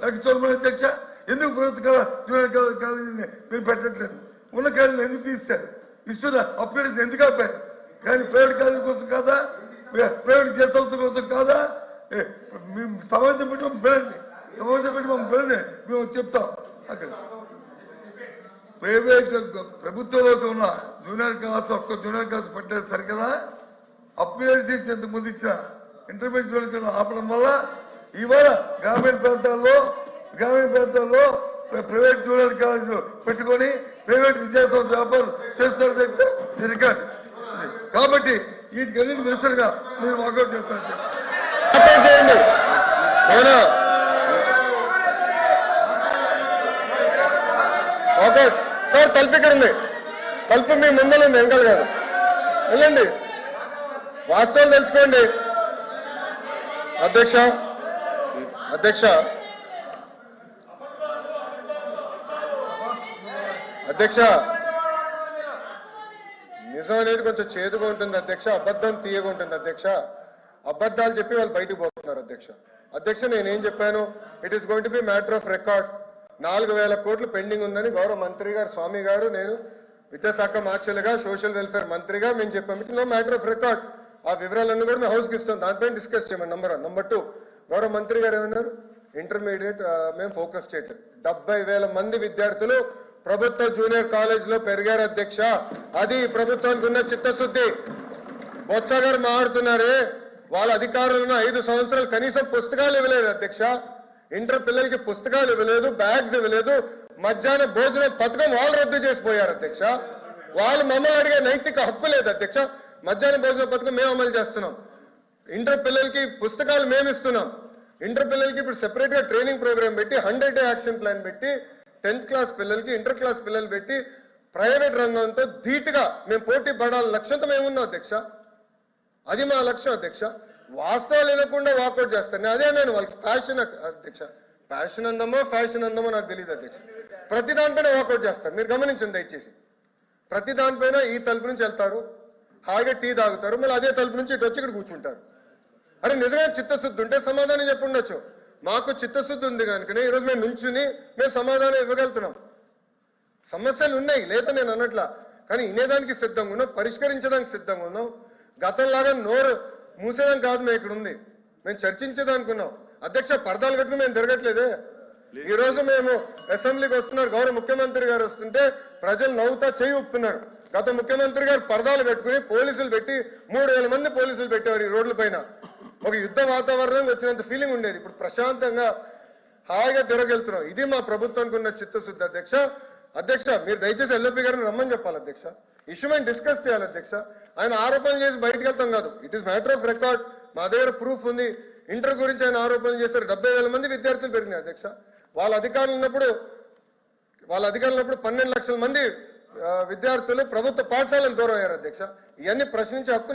నాకు చూడమని అధ్యక్ష ఎందుకు ప్రభుత్వ జూనియర్ కాలేజీని మీరు పెట్టట్లేదు ఉన్న కాలేజీని ఎందుకు తీస్తారు ఇస్తున్నా అప్గ్రేడేషన్ ఎందుకు ఆపారు కానీ ప్రైవేట్ కాలేజీ కోసం కాదా ప్రైవేట్ గెస్ట్ కోసం కాదా సమాజం పెట్టి మమ్మల్ని పిలండి సమాజం పెట్టి మమ్మల్ని పిలండి మేము చెప్తాం అక్కడ ప్రైవేట్ ప్రభుత్వంలో ఉన్న జూనియర్ క్లాస్ ఒక్క జూనియర్ క్లాస్ పెట్టలేదు సరికదా అప్గ్రేడ్ చేసి ఎంత ముందు ఇచ్చిన ఇంటర్మీడియట్ జూనియర్ ఆపడం వల్ల ఇవాళ గ్రామీణ ప్రాంతాల్లో ప్రైవేట్ జూనియర్ కాలేజీలు పెట్టుకొని ప్రైవేట్ విద్యాసంస్థ వ్యాపారం చేస్తున్నారు రికార్డు కాబట్టి వీటికన్నిటి నిరసనగా మీరు వాకౌట్ చేస్తారు సార్ తలుపు ఇక్కడ ఉంది తలుపు మీ ముందర ఉంది వెనకాల కాదు వెళ్ళండి వాస్తవాలు తెలుసుకోండి అధ్యక్ష అధ్యక్ష అధ్యక్ష నిజం అనేది కొంచెం చేదుగా ఉంటుంది అధ్యక్ష అబద్ధం తీయగా ఉంటుంది అధ్యక్ష అబద్ధాలు చెప్పి వాళ్ళు బయటకు పోతున్నారు అధ్యక్ష అధ్యక్ష నేనేం చెప్పాను it is going to be matter of record 4,000 కోట్లు పెండింగ్ ఉందని గౌరవ మంత్రి గారు స్వామి గారు నేను విద్యాశాఖ మార్చలుగా సోషల్ వెల్ఫేర్ మంత్రిగా మేము చెప్పాము it no matter of record ఆ వివరాలన్నీ కూడా మేము హౌస్కి ఇస్తాం దానిపైన డిస్కస్ చేయమని నంబర్ 1 నంబర్ 2 గౌరవ మంత్రి గారు ఏమన్నారు ఇంటర్మీడియట్ మేము ఫోకస్ చేయట్లేదు 70,000 మంది విద్యార్థులు ప్రభుత్వ జూనియర్ కాలేజ్ లో పెరిగారు అధ్యక్ష అది ప్రభుత్వానికి ఉన్న చిత్తశుద్ధి బొత్స గారు మాట్లాడుతున్నారే వాళ్ళ అధికారులను 5 సంవత్సరాలు కనీసం పుస్తకాలు ఇవ్వలేదు అధ్యక్ష ఇంటర్ పిల్లలకి పుస్తకాలు ఇవ్వలేదు బ్యాగ్స్ ఇవ్వలేదు మధ్యాహ్న భోజనం పథకం వాళ్ళు రద్దు చేసిపోయారు అధ్యక్ష వాళ్ళు మమ్మల్ని అడిగే నైతిక హక్కు లేదు అధ్యక్ష మధ్యాహ్న భోజన పథకం మేము అమలు చేస్తున్నాం ఇంటర్ పిల్లలకి పుస్తకాలు మేము ఇస్తున్నాం ఇంటర్ పిల్లలకి ఇప్పుడు సెపరేట్ గా ట్రైనింగ్ ప్రోగ్రామ్ పెట్టి 100-day యాక్షన్ ప్లాన్ పెట్టి 10th క్లాస్ పిల్లలకి ఇంటర్ క్లాస్ పిల్లలు పెట్టి ప్రైవేట్ రంగంతో ధీటుగా మేము పోటీ పడాలి లక్ష్యంతో మేమున్నాం అధ్యక్ష అది మా లక్ష్యం అధ్యక్ష వాస్తవాలు వినకుండా వాకౌట్ చేస్తాను అదే నేను వాళ్ళకి ఫ్యాషన్ అధ్యక్ష ఫ్యాషన్ అందమో ఫ్యాషన్ అందమో నాకు తెలియదు అధ్యక్ష ప్రతి దానిపైన వాకౌట్ చేస్తారు మీరు గమనించండి దయచేసి ప్రతి దానిపైన ఈ తలుపు నుంచి వెళ్తారు హాయిగా టీ తాగుతారు మళ్ళీ అదే తలుపు నుంచి ఇటు వచ్చి ఇక్కడ కూర్చుంటారు అరే నిజంగా చిత్తశుద్ధి ఉంటే సమాధానం చెప్పుండొచ్చు మాకు చిత్తశుద్ధి ఉంది కనుకనే ఈరోజు మేము నుంచుని మేము సమాధానం ఇవ్వగలుగుతున్నాం సమస్యలు ఉన్నాయి లేదా నేను అన్నట్లా కానీ వినేదానికి సిద్ధంగా ఉన్నాం పరిష్కరించడానికి సిద్ధంగా ఉన్నాం గతంలాగా నోరు మూసేదానికి కాదు మేము ఇక్కడ ఉంది మేము చర్చించేదానికి ఉన్నాం అధ్యక్ష పరదాలు కట్టుకుని మేము తిరగట్లేదే ఈ రోజు మేము అసెంబ్లీకి వస్తున్నారు గౌరవ ముఖ్యమంత్రి గారు వస్తుంటే ప్రజలు నవ్వుతా చేయి ఊపుతున్నారు గత ముఖ్యమంత్రి గారు పరదాలు కట్టుకుని పోలీసులు పెట్టి 3,000 మంది పోలీసులు పెట్టేవారు ఈ రోడ్ల పైన ఒక యుద్ధ వాతావరణం వచ్చినంత ఫీలింగ్ ఉండేది ఇప్పుడు ప్రశాంతంగా హాయిగా తిరగెళ్తున్నాం ఇది మా ప్రభుత్వానికి ఉన్న చిత్తశుద్ధి అధ్యక్ష అధ్యక్ష మీరు దయచేసి ఎల్ఓపి గారిని రమ్మని చెప్పాలి అధ్యక్ష ఇష్యూ మేము డిస్కస్ చేయాలి అధ్యక్ష ఆయన ఆరోపణలు చేసి బయటకు వెళ్తాం కాదు it is matter of record మా దగ్గర ప్రూఫ్ ఉంది ఇంటర్ గురించి ఆయన ఆరోపణలు చేశారు 70,000 మంది విద్యార్థులు పెరిగినాయి అధ్యక్ష వాళ్ళ అధికారులు ఉన్నప్పుడు 12 లక్షల మంది విద్యార్థులు ప్రభుత్వ పాఠశాలలు దూరం అయ్యారు అధ్యక్ష ఇవన్నీ ప్రశ్నించే హక్కు